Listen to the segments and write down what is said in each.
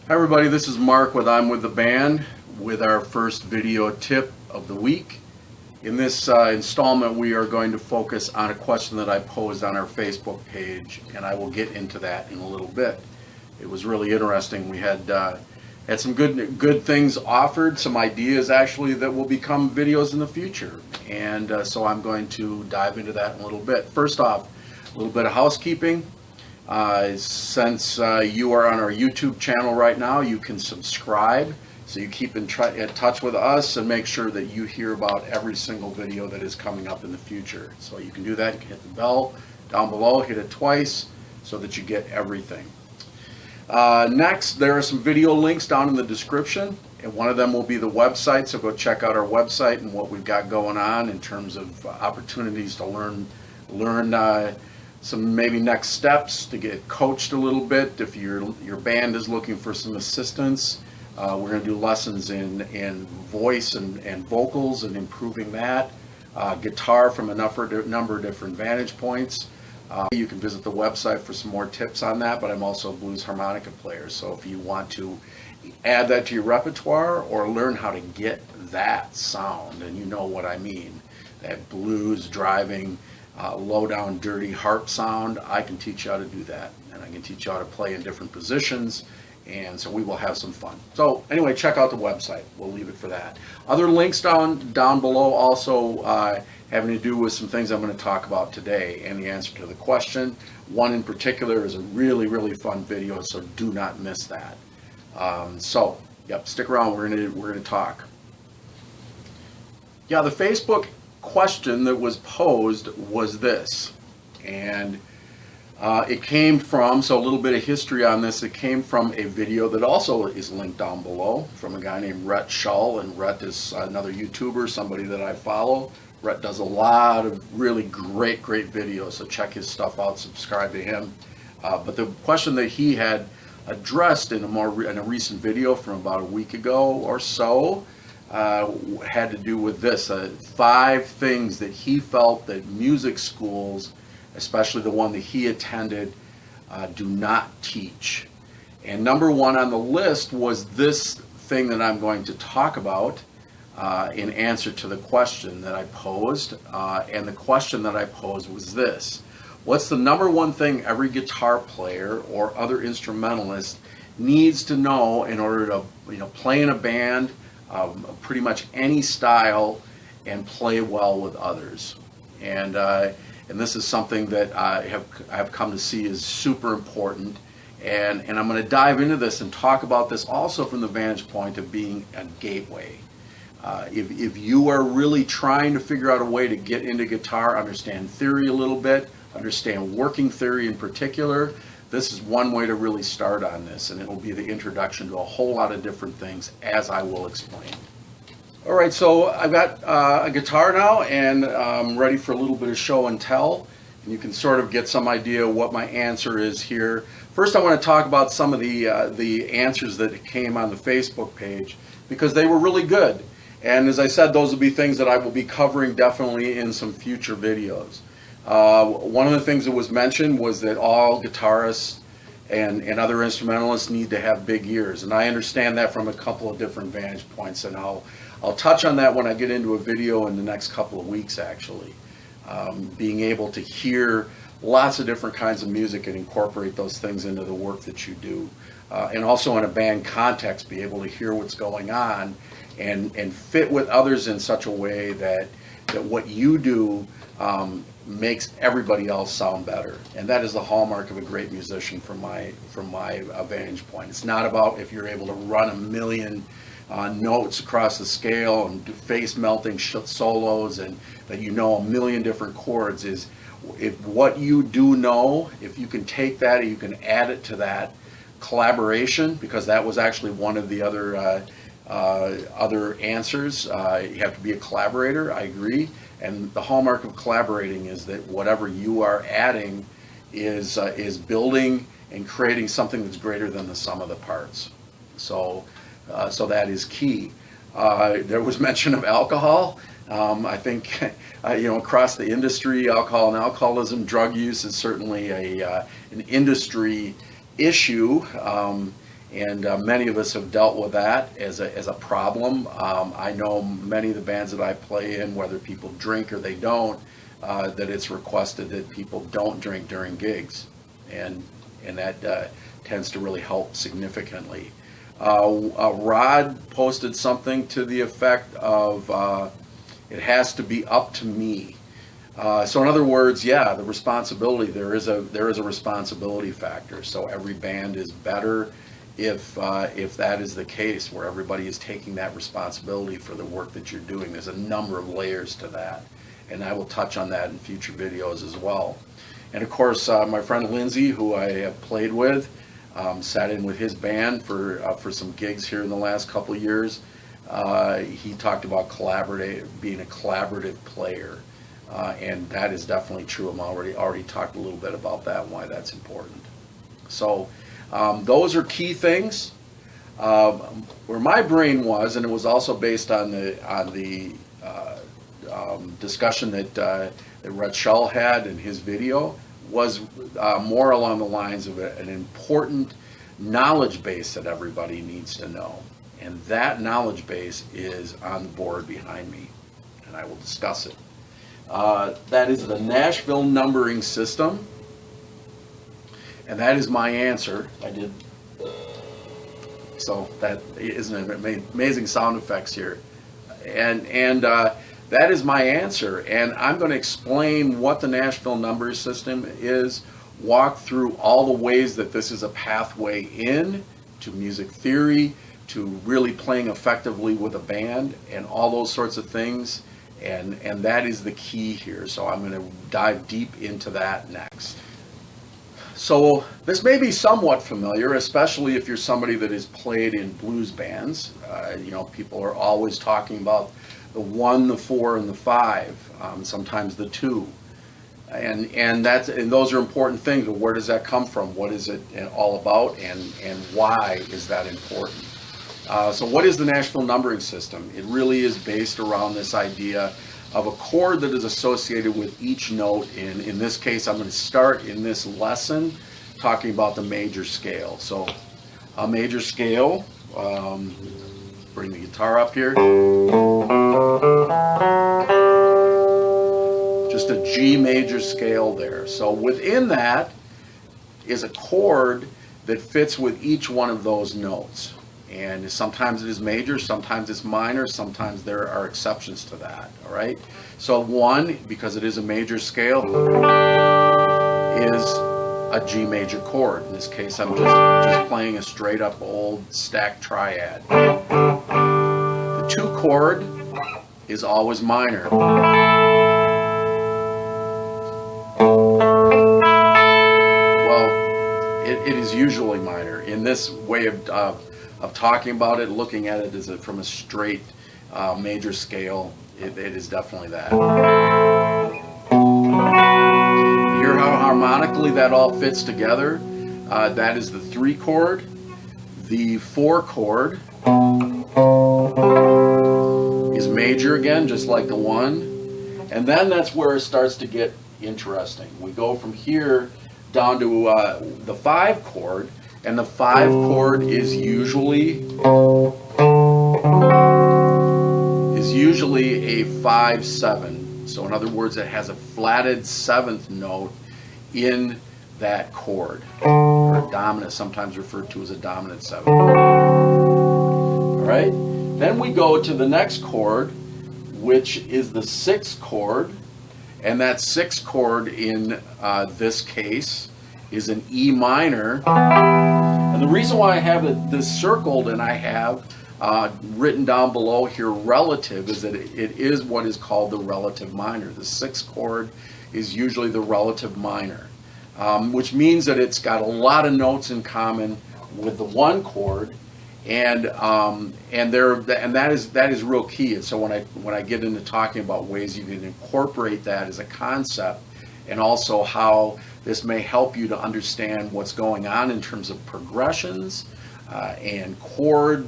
Hi everybody, this is Mark with I'm With the Band with our first video tip of the week. In this installment we are going to focus on a question that I posed on our Facebook page, and I will get into that in a little bit. It was really interesting. We had some good things offered, some ideas actually that will become videos in the future, and so I'm going to dive into that in a little bit. First off, a little bit of housekeeping. Since you are on our YouTube channel right now, you can subscribe so you keep in touch with us and make sure that you hear about every single video that is coming up in the future. So you can do that. You can hit the bell down below, hit it twice so that you get everything. Next, there are some video links down in the description, and one of them will be the website, so go check out our website and what we've got going on in terms of opportunities to learn some maybe next steps, to get coached a little bit. If your band is looking for some assistance, we're going to do lessons in voice and vocals and improving that. Guitar from a number of different vantage points. You can visit the website for some more tips on that, but I'm also a blues harmonica player, so if you want to add that to your repertoire or learn how to get that sound, and you know what I mean, that blues driving, low down dirty harp sound, I can teach you how to do that, and I can teach you how to play in different positions, and so we will have some fun. So anyway, check out the website. We'll leave it for that. Other links down below also having to do with some things I'm going to talk about today and the answer to the question. One in particular is a really fun video, so do not miss that. So yep, stick around. We're going to talk. Yeah, the Facebook question that was posed was this, and it came from, so a little bit of history on this, it came from a video that also is linked down below from a guy named Rhett Shull, and Rhett is another YouTuber, somebody that I follow. Rhett does a lot of really great videos, so check his stuff out, subscribe to him. But the question that he had addressed in a recent video from about a week ago or so had to do with this, 5 things that he felt that music schools, especially the one that he attended, do not teach. And number 1 on the list was this thing that I'm going to talk about in answer to the question that I posed. And the question that I posed was this: what's the number 1 thing every guitar player or other instrumentalist needs to know in order to play in a band, pretty much any style, and play well with others? And this is something that I have come to see is super important, and I'm going to dive into this and talk about this also from the vantage point of being a gateway. If you are really trying to figure out a way to get into guitar, understand theory a little bit, understand working theory in particular, this is one way to really start on this, and it will be the introduction to a whole lot of different things, as I will explain. All right, so I've got a guitar now, and I'm ready for a little bit of show and tell, and you can sort of get some idea what my answer is here. First, I want to talk about some of the answers that came on the Facebook page, because they were really good. And as I said, those will be things that I will be covering definitely in some future videos. One of the things that was mentioned was that all guitarists and other instrumentalists need to have big ears, and I understand that from a couple of different vantage points, and I'll touch on that when I get into a video in the next couple of weeks, actually. Being able to hear lots of different kinds of music and incorporate those things into the work that you do, and also in a band context, be able to hear what's going on and fit with others in such a way that what you do makes everybody else sound better. And that is the hallmark of a great musician from my vantage point. It's not about if you're able to run a million notes across the scale and do face melting solos and that you know a million different chords. Is if what you do know, if you can take that and you can add it to that collaboration, because that was actually one of the other answers. You have to be a collaborator, I agree, and the hallmark of collaborating is that whatever you are adding is building and creating something that's greater than the sum of the parts. So that is key. There was mention of alcohol. I think across the industry, alcohol and alcoholism, drug use is certainly an industry issue. And many of us have dealt with that as a problem. I know many of the bands that I play in, whether people drink or they don't, that it's requested that people don't drink during gigs, and that tends to really help significantly. Rod posted something to the effect of, it has to be up to me. So in other words, yeah, the responsibility, there is a responsibility factor. So every band is better if that is the case, where everybody is taking that responsibility for the work that you're doing. There's a number of layers to that, and I will touch on that in future videos as well. And of course, my friend Lindsay, who I have played with, sat in with his band for some gigs here in the last couple of years. He talked about being a collaborative player, and that is definitely true. I'm already talked a little bit about that and why that's important. So those are key things. Where my brain was, and it was also based on the discussion that Rhett Shull had in his video, was more along the lines of an important knowledge base that everybody needs to know. And that knowledge base is on the board behind me, and I will discuss it. That is the Nashville numbering system, and that is my answer. So that isn't amazing sound effects here, and that is my answer, and I'm going to explain what the Nashville numbering system is, walk through all the ways that this is a pathway in to music theory, to really playing effectively with a band, and all those sorts of things, and that is the key here. So I'm going to dive deep into that next. So this may be somewhat familiar, especially if you're somebody that has played in blues bands. People are always talking about the 1, the 4, and the 5, sometimes the 2, and those are important things. But where does that come from? What is it all about, and why is that important? So what is the Nashville numbering system? It really is based around this idea of a chord that is associated with each note. In this case, I'm going to start in this lesson talking about the major scale. So a major scale, bring the guitar up here, just a G major scale there. So within that is a chord that fits with each one of those notes. And sometimes it is major, sometimes it's minor, sometimes there are exceptions to that, all right? So 1, because it is a major scale, is a G major chord. In this case, I'm just playing a straight up old stacked triad. The 2 chord is always minor. Well, it is usually minor. In this way of talking about it, looking at it from a straight major scale, it is definitely that. Hear how harmonically that all fits together? That is the 3 chord. The 4 chord is major again, just like the 1. And then that's where it starts to get interesting. We go from here down to the 5 chord. And the 5 chord is usually a 5/7. So in other words, it has a flatted 7th note in that chord, or a dominant, sometimes referred to as a dominant 7. All right. Then we go to the next chord, which is the 6th chord, and that 6th chord in this case is an E minor. And the reason why I have this circled and I have written down below here relative is that it is what is called the relative minor. The 6th chord is usually the relative minor, which means that it's got a lot of notes in common with the 1 chord, and that is real key. And so when I get into talking about ways you can incorporate that as a concept, and also how this may help you to understand what's going on in terms of progressions and chord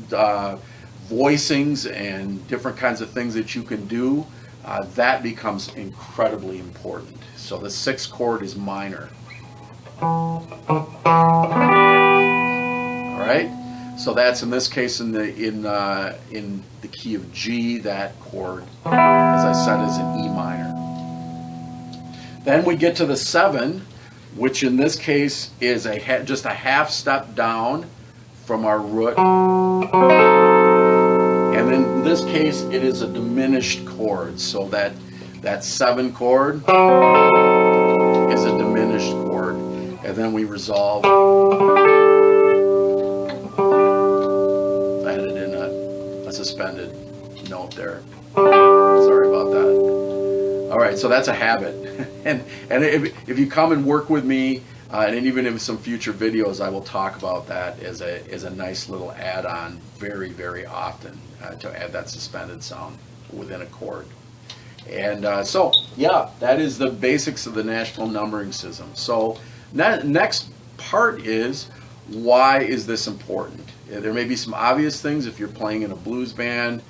voicings and different kinds of things that you can do, that becomes incredibly important. So the 6th chord is minor. All right. So that's in this case in the key of G. That chord, as I said, is an E minor. Then we get to the 7, which in this case is just a half step down from our root. And in this case, it is a diminished chord. So that 7 chord is a diminished chord. And then we resolve. I added in a suspended note there. Sorry about that. All right, so that's a habit. and if you come and work with me, and even in some future videos, I will talk about that as a nice little add-on very, very often to add that suspended sound within a chord. And so, yeah, that is the basics of the Nashville numbering system. So next part is, why is this important? There may be some obvious things if you're playing in a blues band,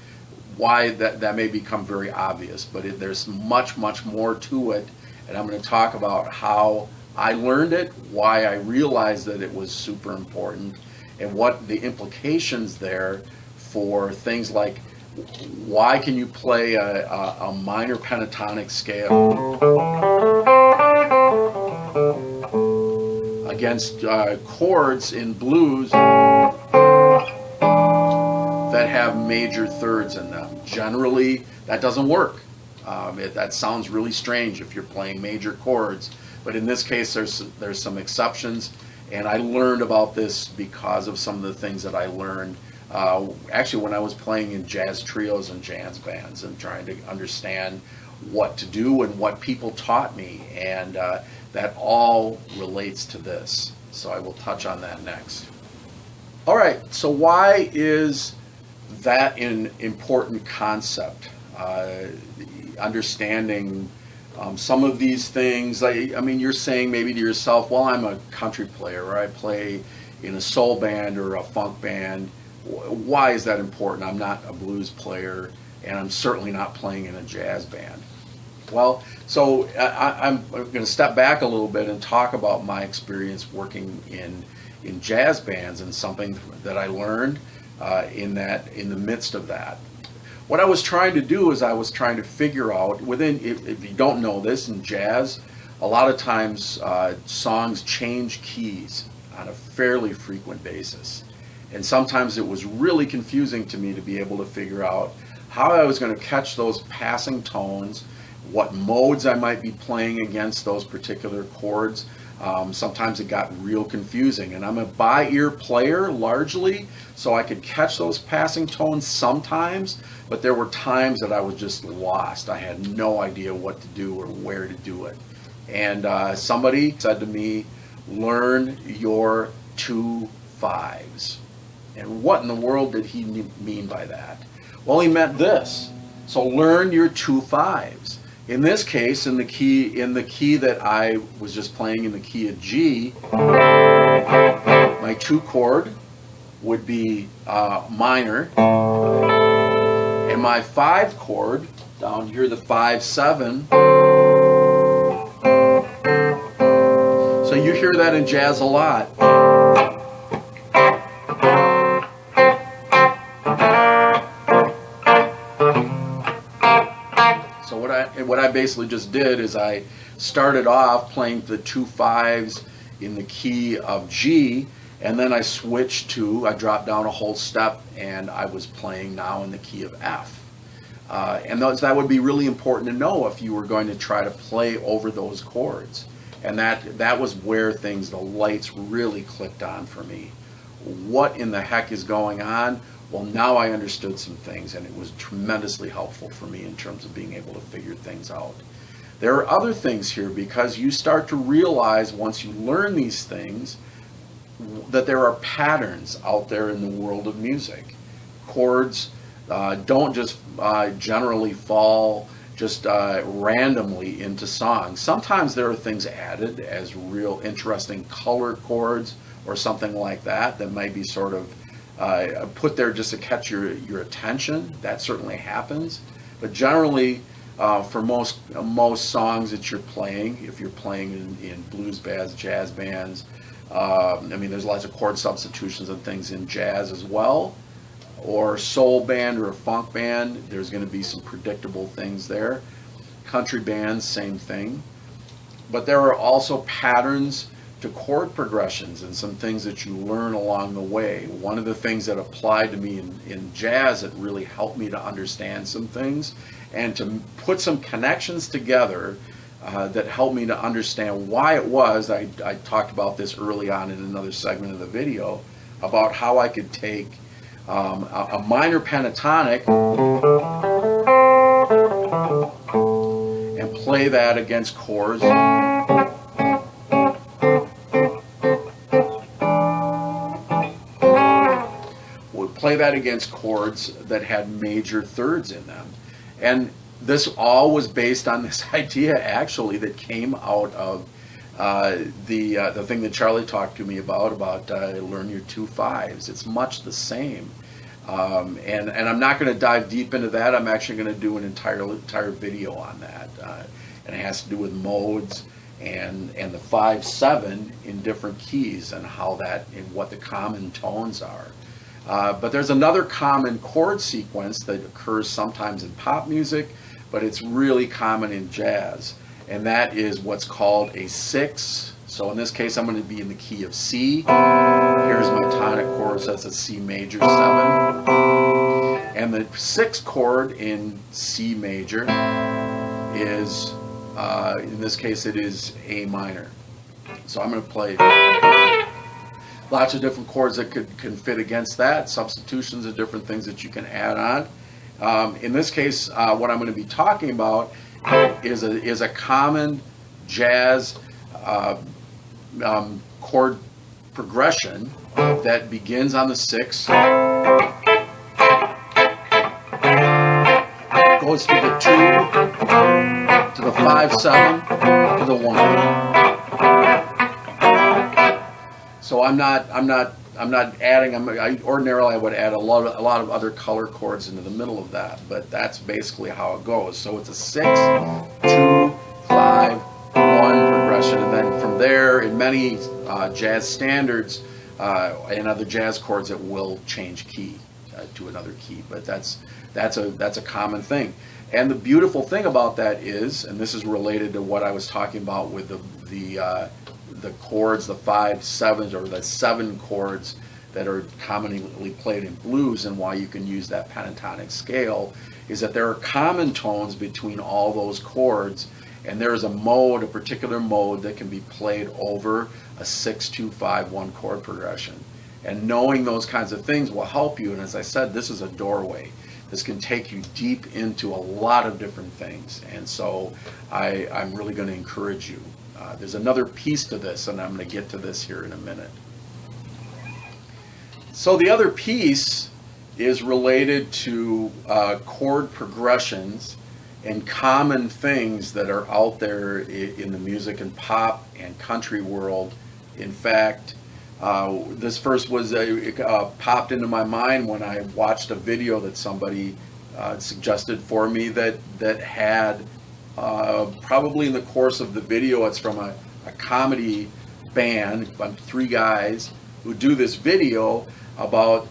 why that may become very obvious, but there's much, much more to it. And I'm going to talk about how I learned it, why I realized that it was super important, and what the implications there for things like, why can you play a minor pentatonic scale against chords in blues that have major thirds in them? Generally, that doesn't work. That sounds really strange if you're playing major chords, but in this case, there's some exceptions, and I learned about this because of some of the things that I learned actually when I was playing in jazz trios and jazz bands and trying to understand what to do and what people taught me, and that all relates to this. So I will touch on that next. All right, so why is that an important concept? Understanding some of these things. I mean, you're saying maybe to yourself, well, I'm a country player, or I play in a soul band or a funk band. Why is that important? I'm not a blues player, and I'm certainly not playing in a jazz band. Well, so I'm going to step back a little bit and talk about my experience working in jazz bands, and something that I learned in the midst of that. What I was trying to do is I was trying to figure out if you don't know this, in jazz, a lot of times songs change keys on a fairly frequent basis. And sometimes it was really confusing to me to be able to figure out how I was going to catch those passing tones, what modes I might be playing against those particular chords. Sometimes it got real confusing, and I'm a by-ear player largely, so I could catch those passing tones sometimes, but there were times that I was just lost. I had no idea what to do or where to do it. And somebody said to me, learn your 2/5s. And what in the world did he mean by that? Well, he meant this. So learn your 2/5s. In this case, in the key that I was just playing, in the key of G, my 2 chord would be minor, and my 5 chord down here, the 5/7. So you hear that in jazz a lot. What I basically just did is I started off playing the 2/5s in the key of G, and then I dropped down a whole step, and I was playing now in the key of F. And that would be really important to know if you were going to try to play over those chords. And that was where the lights really clicked on for me. What in the heck is going on? Well, now I understood some things, and it was tremendously helpful for me in terms of being able to figure things out. There are other things here, because you start to realize once you learn these things that there are patterns out there in the world of music. Chords don't just generally fall just randomly into songs. Sometimes there are things added as real interesting color chords or something like that might be sort of put there just to catch your attention. That certainly happens, but generally for most songs that you're playing, if you're playing in blues bands, jazz bands, I mean, there's lots of chord substitutions and things in jazz as well, or soul band or a funk band. There's going to be some predictable things there. Country bands, same thing. But there are also patterns to chord progressions and some things that you learn along the way. One of the things that applied to me in jazz that really helped me to understand some things and to put some connections together that helped me to understand why it was, I talked about this early on in another segment of the video, about how I could take a minor pentatonic and play that against chords. Would play that against chords that had major thirds in them. And this all was based on this idea, actually, that came out of the thing that Charlie talked to me about learn your 2 5s. It's much the same. And I'm not going to dive deep into that. I'm actually going to do an entire video on that. And it has to do with modes and the 5/7 in different keys and how that and what the common tones are. But there's another common chord sequence that occurs sometimes in pop music, but it's really common in jazz, and that is what's called a 6. So in this case, I'm going to be in the key of C. Here's my tonic chord, so that's a C major 7. And the 6th chord in C major is, in this case, it is A minor. So I'm going to play lots of different chords that can fit against that, substitutions of different things that you can add on. In this case, what I'm going to be talking about is a common jazz chord progression that begins on the 6, goes to the 2, to the 5/7, to the 1. So I'm not adding. Ordinarily I would add a lot of other color chords into the middle of that, but that's basically how it goes. So it's a 6, 2, 5, 1 progression, and then from there, in many jazz standards and other jazz chords, it will change key to another key. But that's a common thing. And the beautiful thing about that is, and this is related to what I was talking about with the chords, the 5/7s, or the 7 chords that are commonly played in blues, and why you can use that pentatonic scale, is that there are common tones between all those chords, and there is a particular mode that can be played over a 6-2-5-1 chord progression. And knowing those kinds of things will help you, and as I said, this is a doorway. This can take you deep into a lot of different things, and so I'm really going to encourage you. There's another piece to this, and I'm going to get to this here in a minute. So the other piece is related to chord progressions and common things that are out there in the music and pop and country world. In fact, this first was popped into my mind when I watched a video that somebody suggested for me that had probably in the course of the video, it's from a comedy band, 3 guys who do this video about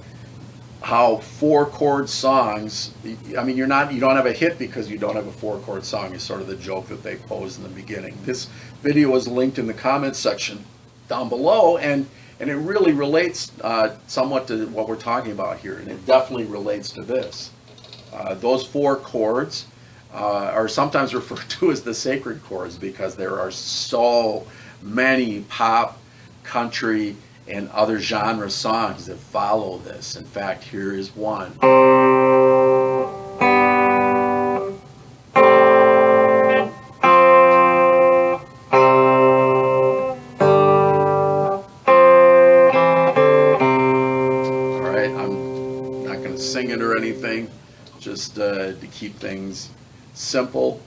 how 4-chord songs, I mean, you don't have a hit because you don't have a 4-chord song, is sort of the joke that they posed in the beginning. This video is linked in the comments section down below, and it really relates somewhat to what we're talking about here, and it definitely relates to this. Those 4 chords are sometimes referred to as the sacred chords because there are so many pop, country, and other genre songs that follow this. In fact, here is one. Alright, I'm not going to sing it or anything, just to keep things simple,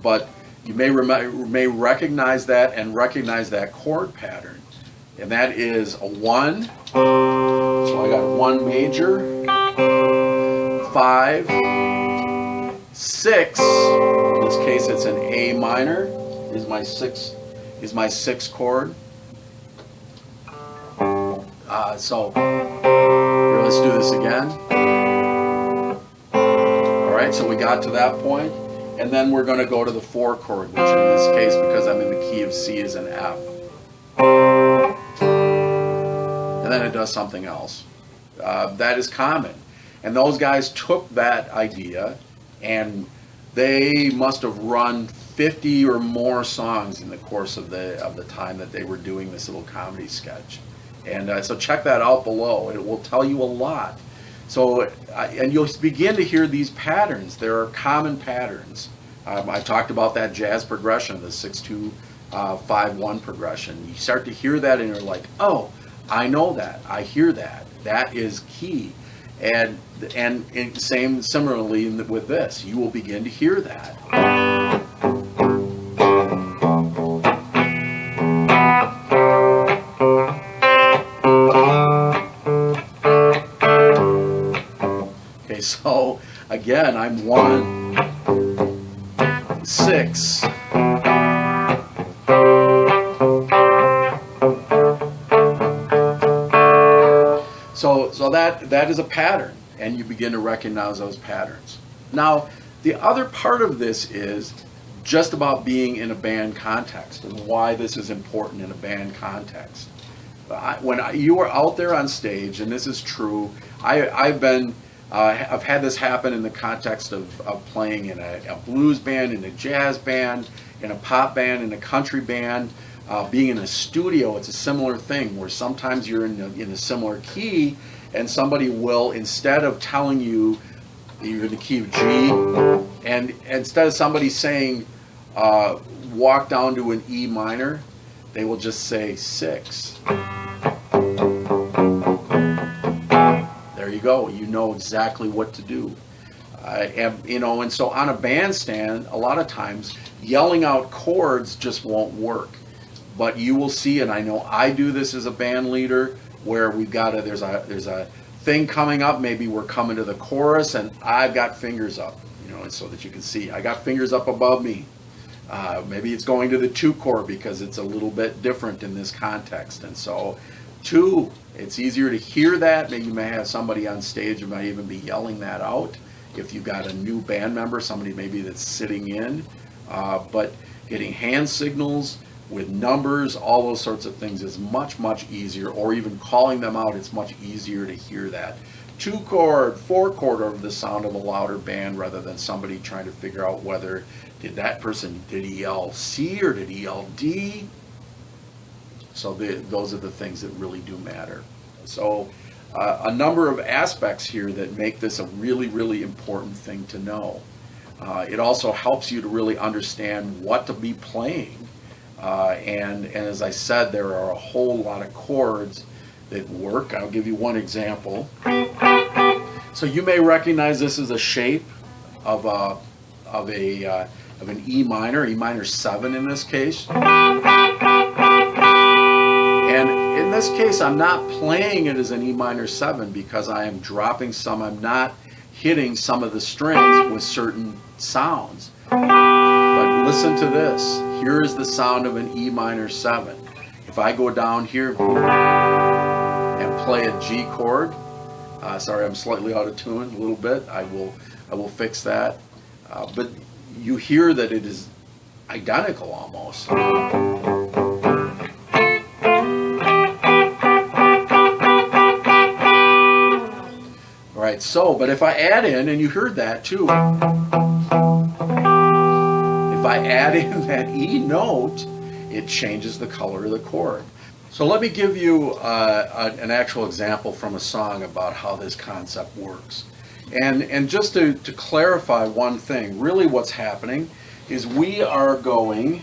but you may recognize that and recognize that chord pattern, and that is a 1. So I got a 1 major, 5, 6. In this case, it's an A minor. Is my 6 chord. So here, let's do this again. All right, so we got to that point, and then we're going to go to the 4 chord, which in this case, because I'm in the key of C, is an F. And then it does something else. That is common. And those guys took that idea, and they must have run 50 or more songs in the course of the time that they were doing this little comedy sketch. And so check that out below. It will tell you a lot. So, and you'll begin to hear these patterns. There are common patterns. I talked about that jazz progression, the 6-2-5-1 progression. You start to hear that and you're like, oh, I know that. I hear that. That is key. And similarly with this, you will begin to hear that. Okay, so again, I'm 1, 6. So that is a pattern, and you begin to recognize those patterns. Now, the other part of this is just about being in a band context and why this is important in a band context. When you are out there on stage, and this is true, I've had this happen in the context of playing in a blues band, in a jazz band, in a pop band, in a country band. Being in a studio, it's a similar thing where sometimes you're in a similar key, and somebody will, instead of telling you you're in the key of G, and instead of somebody saying walk down to an E minor, they will just say 6. There you go. You know exactly what to do. And so on a bandstand, a lot of times yelling out chords just won't work. But you will see, and I know I do this as a band leader, where we've got there's a thing coming up. Maybe we're coming to the chorus, and I've got fingers up, and so that you can see, I got fingers up above me. Maybe it's going to the 2 chord because it's a little bit different in this context, and so 2, it's easier to hear that. Maybe you may have somebody on stage who might even be yelling that out. If you've got a new band member, somebody maybe that's sitting in, but getting hand signals with numbers, all those sorts of things is much, much easier, or even calling them out, it's much easier to hear that 2 chord, 4 chord over the sound of a louder band, rather than somebody trying to figure out whether did he yell C or did he yell D. So those are the things that really do matter. So a number of aspects here that make this a really, really important thing to know. It also helps you to really understand what to be playing. And as I said, there are a whole lot of chords that work. I'll give you one example. So you may recognize this as a shape of an E minor 7 in this case. And in this case, I'm not playing it as an E minor 7 because I am dropping some. I'm not hitting some of the strings with certain sounds. But listen to this. Here is the sound of an E minor 7. If I go down here and play a G chord, sorry, I'm slightly out of tune a little bit. I will fix that. But you hear that it is identical almost. All right. So, but if I add in, and you heard that too. If I add in that E note, it changes the color of the chord. So let me give you an actual example from a song about how this concept works. And just to clarify one thing, really what's happening is we are going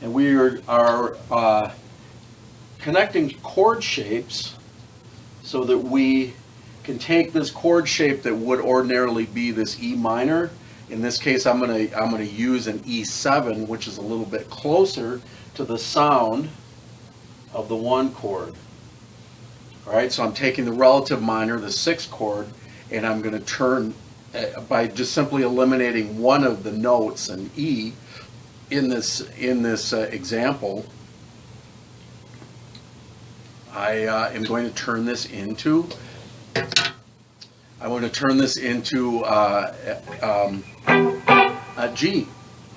and we are connecting chord shapes so that we can take this chord shape that would ordinarily be this E minor. In this case, I'm gonna use an E7, which is a little bit closer to the sound of the 1 chord. All right, so I'm taking the relative minor, the 6th chord, and I'm going to turn by just simply eliminating one of the notes, an E, in this example. I am going to turn this into a G.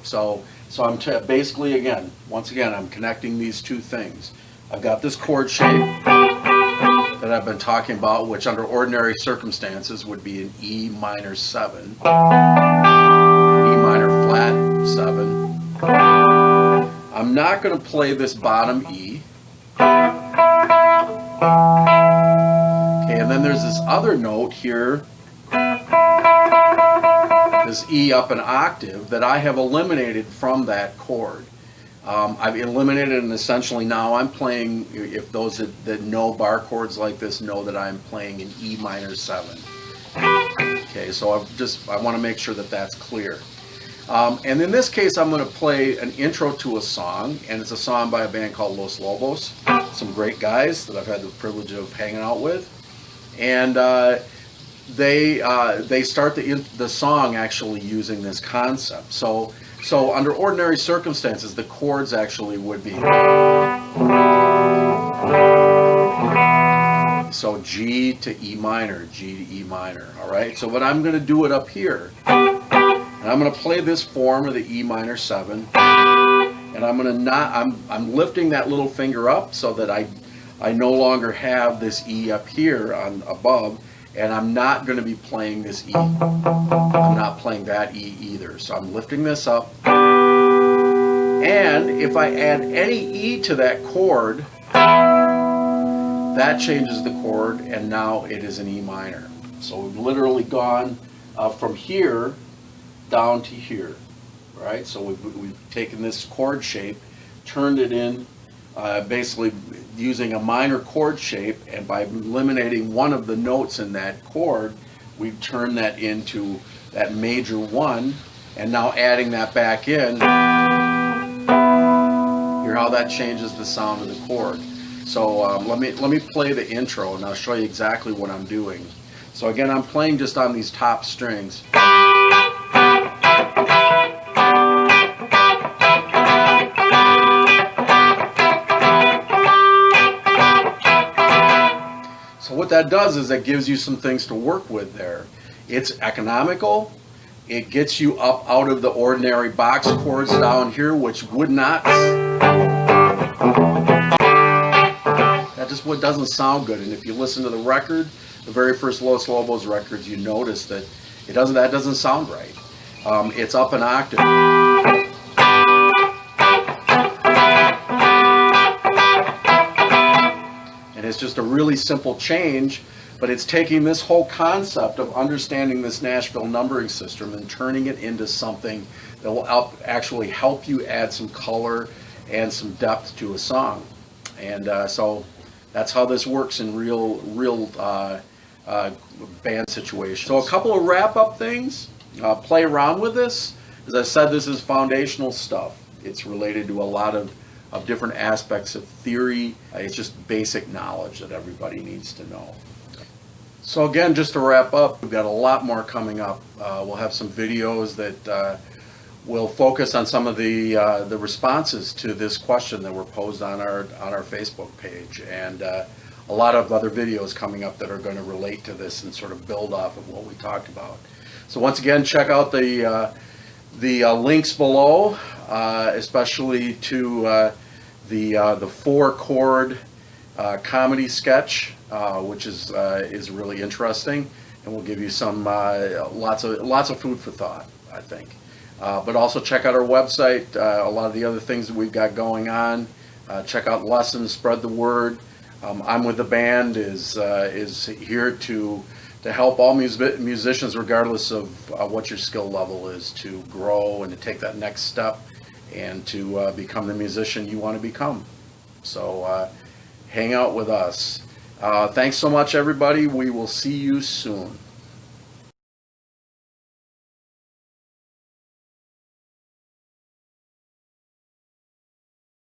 So I'm basically, once again, I'm connecting these two things. I've got this chord shape that I've been talking about, which under ordinary circumstances would be an E minor 7, E minor flat 7. I'm not going to play this bottom E. Okay, and then there's this other note here, this E up an octave, that I have eliminated from that chord. I've eliminated it, and essentially now I'm playing, if those that know bar chords like this know that I'm playing an E minor 7. Okay, so I want to make sure that that's clear. And in this case, I'm going to play an intro to a song, and it's a song by a band called Los Lobos, some great guys that I've had the privilege of hanging out with. And they start the song actually using this concept. So under ordinary circumstances, the chords actually would be, so G to E minor, G to E minor, all right? So, but I'm going to do it up here. And I'm going to play this form of the E minor 7, and I'm lifting that little finger up so that I no longer have this E up here on above, and I'm not going to be playing this E. I'm not playing that E either. So I'm lifting this up, and if I add any E to that chord, that changes the chord, and now it is an E minor. So we've literally gone from here down to here, right? So we've taken this chord shape, turned it in, basically using a minor chord shape, and by eliminating one of the notes in that chord, we've turned that into that major 1, and now adding that back in, hear how that changes the sound of the chord. So let me play the intro, and I'll show you exactly what I'm doing. So again, I'm playing just on these top strings. So what that does is it gives you some things to work with there. It's economical. It gets you up out of the ordinary box chords down here, which would not, that just what doesn't sound good. And if you listen to the record, the very first Los Lobos records, you notice that that doesn't sound right. It's up an octave. It's just a really simple change, but it's taking this whole concept of understanding this Nashville numbering system and turning it into something that will actually help you add some color and some depth to a song. And so that's how this works in real band situations. So a couple of wrap-up things. Play around with this. As I said, this is foundational stuff. It's related to a lot of different aspects of theory. It's just basic knowledge that everybody needs to know. So again, just to wrap up, we've got a lot more coming up. We'll have some videos that will focus on some of the responses to this question that were posed on our Facebook page, and a lot of other videos coming up that are going to relate to this and sort of build off of what we talked about. So once again, check out the links below, especially to the 4-chord comedy sketch, which is really interesting, and will give you some lots of food for thought, I think. But also check out our website, a lot of the other things that we've got going on. Check out lessons, spread the word. I'm with the band is here to help all musicians, regardless of what your skill level is, to grow and to take that next step and to become the musician you want to become. So hang out with us. Thanks so much, everybody. We will see you soon.